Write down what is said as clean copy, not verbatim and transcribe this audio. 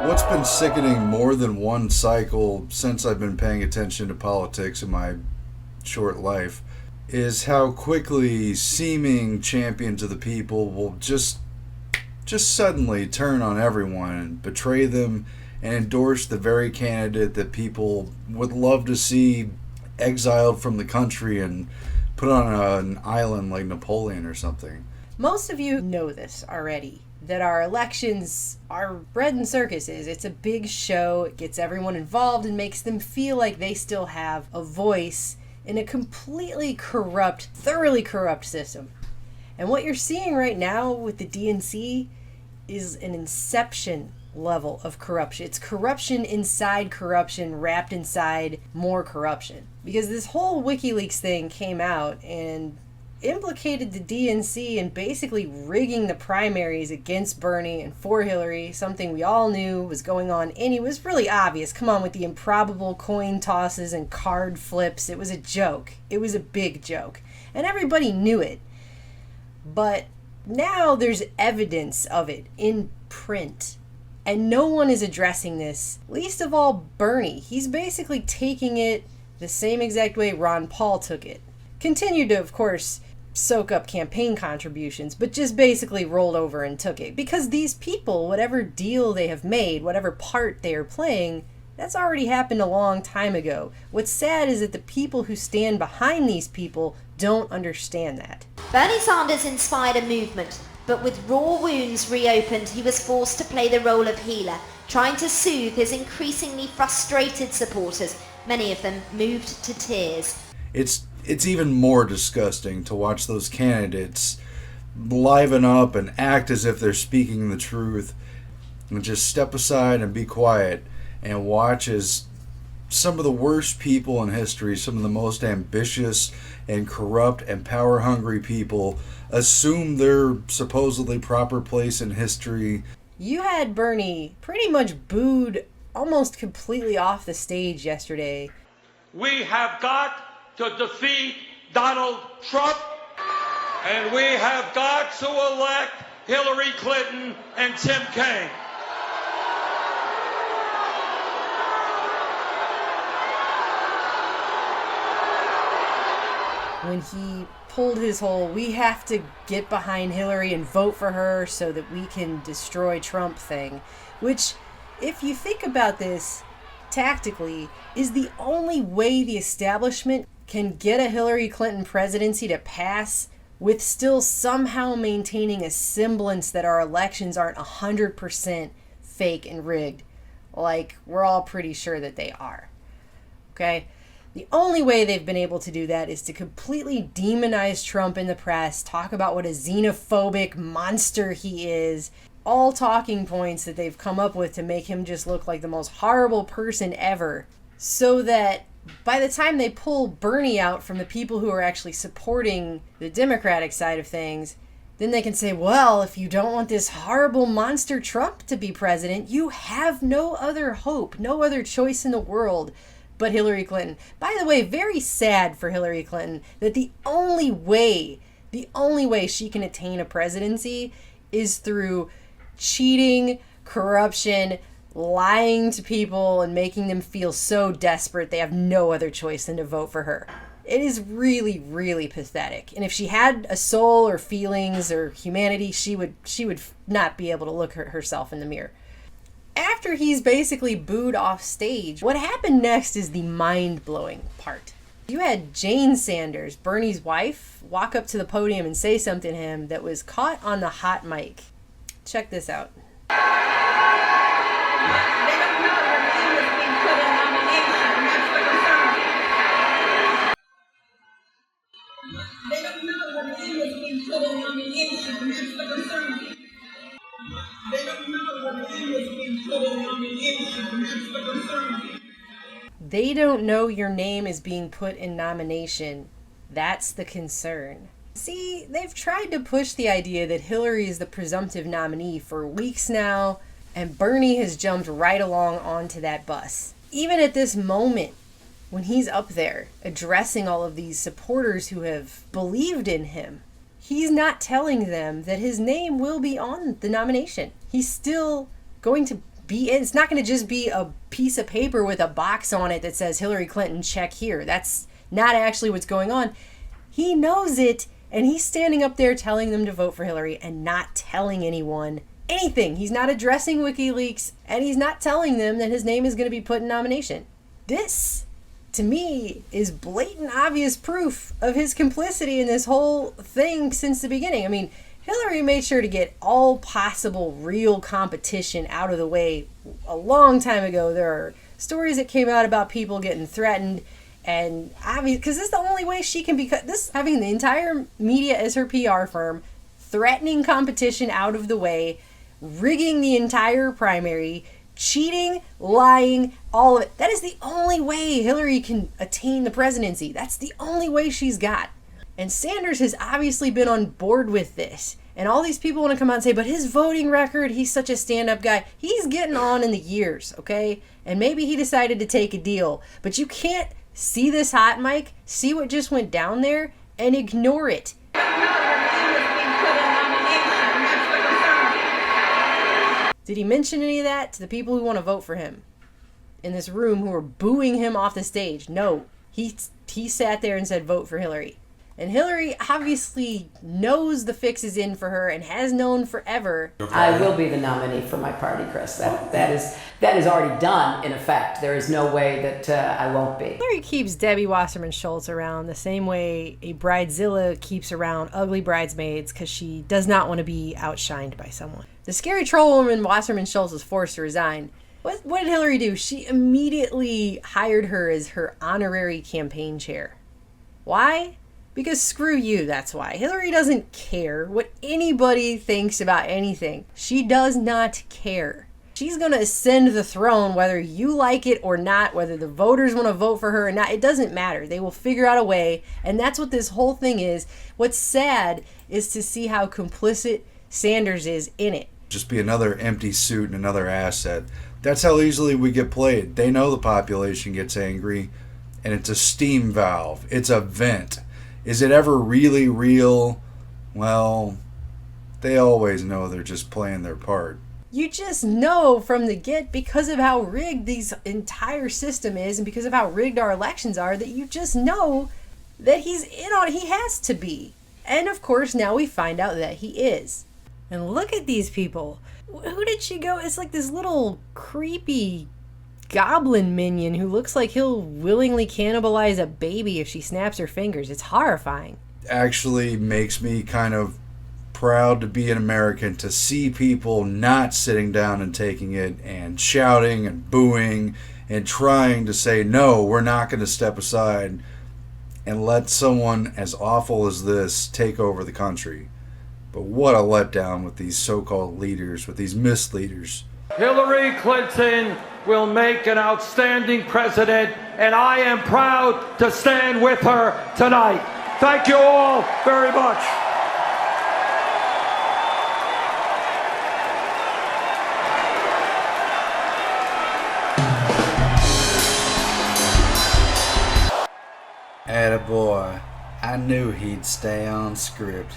What's been sickening more than one cycle since I've been paying attention to politics in my short life is how quickly seeming champions of the people will just suddenly turn on everyone and betray them and endorse the very candidate that people would love to see exiled from the country and put on an island like Napoleon or something. Most of you know this already, that our elections are bread and circuses. It's a big show. It gets everyone involved and makes them feel like they still have a voice in a completely corrupt, thoroughly corrupt system. And what you're seeing right now with the DNC is an inception level of corruption. It's corruption inside corruption wrapped inside more corruption. Because this whole WikiLeaks thing came out and implicated the DNC in basically rigging the primaries against Bernie and for Hillary, something we all knew was going on, and it was really obvious. Come on, with the improbable coin tosses and card flips, it was a joke. It was a big joke, and everybody knew it. But now there's evidence of it in print, and no one is addressing this, least of all Bernie. He's basically taking it the same exact way Ron Paul took it. Continued to, of course, soak up campaign contributions, but just basically rolled over and took it. Because these people, whatever deal they have made, whatever part they are playing, that's already happened a long time ago. What's sad is that the people who stand behind these people don't understand that. Bernie Sanders inspired a movement, but with raw wounds reopened, he was forced to play the role of healer, trying to soothe his increasingly frustrated supporters, many of them moved to tears. It's even more disgusting to watch those candidates liven up and act as if they're speaking the truth and just step aside and be quiet and watch as some of the worst people in history, some of the most ambitious and corrupt and power-hungry people assume their supposedly proper place in history. You had Bernie pretty much booed almost completely off the stage yesterday. We have got to defeat Donald Trump, and we have got to elect Hillary Clinton and Tim Kaine. When he pulled his whole, we have to get behind Hillary and vote for her so that we can destroy Trump thing, which, if you think about this tactically, is the only way the establishment can get a Hillary Clinton presidency to pass with still somehow maintaining a semblance that our elections aren't 100% fake and rigged, like we're all pretty sure that they are. Okay? The only way they've been able to do that is to completely demonize Trump in the press, talk about what a xenophobic monster he is, all talking points that they've come up with to make him just look like the most horrible person ever, so that by the time they pull Bernie out from the people who are actually supporting the Democratic side of things, then they can say, well, if you don't want this horrible monster Trump to be president, you have no other hope, no other choice in the world but Hillary Clinton. By the way, very sad for Hillary Clinton that the only way she can attain a presidency is through cheating, corruption, lying to people, and making them feel so desperate they have no other choice than to vote for her. It is really, really pathetic. And if she had a soul or feelings or humanity, she would not be able to look at herself in the mirror. After he's basically booed off stage, what happened next is the mind-blowing part. You had Jane Sanders, Bernie's wife, walk up to the podium and say something to him that was caught on the hot mic. Check this out. They don't know your name is being put in nomination. That's the concern. See, they've tried to push the idea that Hillary is the presumptive nominee for weeks now, and Bernie has jumped right along onto that bus. Even at this moment, when he's up there addressing all of these supporters who have believed in him, he's not telling them that his name will be on the nomination. He's still going to be in. It's not going to just be a piece of paper with a box on it that says Hillary Clinton, check here. That's not actually what's going on. He knows it, and he's standing up there telling them to vote for Hillary and not telling anyone anything. He's not addressing WikiLeaks, and he's not telling them that his name is going to be put in nomination. This, to me, is blatant, obvious proof of his complicity in this whole thing since the beginning. I mean, Hillary made sure to get all possible real competition out of the way a long time ago. There are stories that came out about people getting threatened, and obviously, because this is the only way she can be, this having the entire media as her PR firm, threatening competition out of the way, rigging the entire primary, cheating, lying, all of it. That is the only way Hillary can attain the presidency. That's the only way she's got. And Sanders has obviously been on board with this. And all these people want to come out and say, but his voting record, he's such a stand-up guy. He's getting on in the years, okay? And maybe he decided to take a deal. But you can't see this hot mic, see what just went down there, and ignore it. Did he mention any of that to the people who want to vote for him in this room who are booing him off the stage? No. He sat there and said, vote for Hillary. And Hillary obviously knows the fix is in for her and has known forever. I will be the nominee for my party, Chris. That is already done, in effect. There is no way that I won't be. Hillary keeps Debbie Wasserman Schultz around the same way a bridezilla keeps around ugly bridesmaids because she does not want to be outshined by someone. The scary troll woman Wasserman Schultz was forced to resign. What did Hillary do? She immediately hired her as her honorary campaign chair. Why? Because screw you, that's why. Hillary doesn't care what anybody thinks about anything. She does not care. She's going to ascend the throne whether you like it or not, whether the voters want to vote for her or not. It doesn't matter. They will figure out a way, and that's what this whole thing is. What's sad is to see how complicit Sanders is in it. Just be another empty suit and another asset. That's how easily we get played. They know the population gets angry, and it's a steam valve. It's a vent. Is it ever really real? Well, they always know they're just playing their part. You just know from the get, because of how rigged this entire system is and because of how rigged our elections are, that you just know that he's in on it. He has to be. And of course, now we find out that he is. And look at these people. Who did she go? It's like this little creepy goblin minion who looks like he'll willingly cannibalize a baby if she snaps her fingers. It's horrifying. Actually makes me kind of proud to be an American, to see people not sitting down and taking it and shouting and booing and trying to say, no, we're not going to step aside and let someone as awful as this take over the country. But what a letdown with these so-called leaders, with these misleaders. Hillary Clinton will make an outstanding president, and I am proud to stand with her tonight. Thank you all very much. Attaboy. I knew he'd stay on script.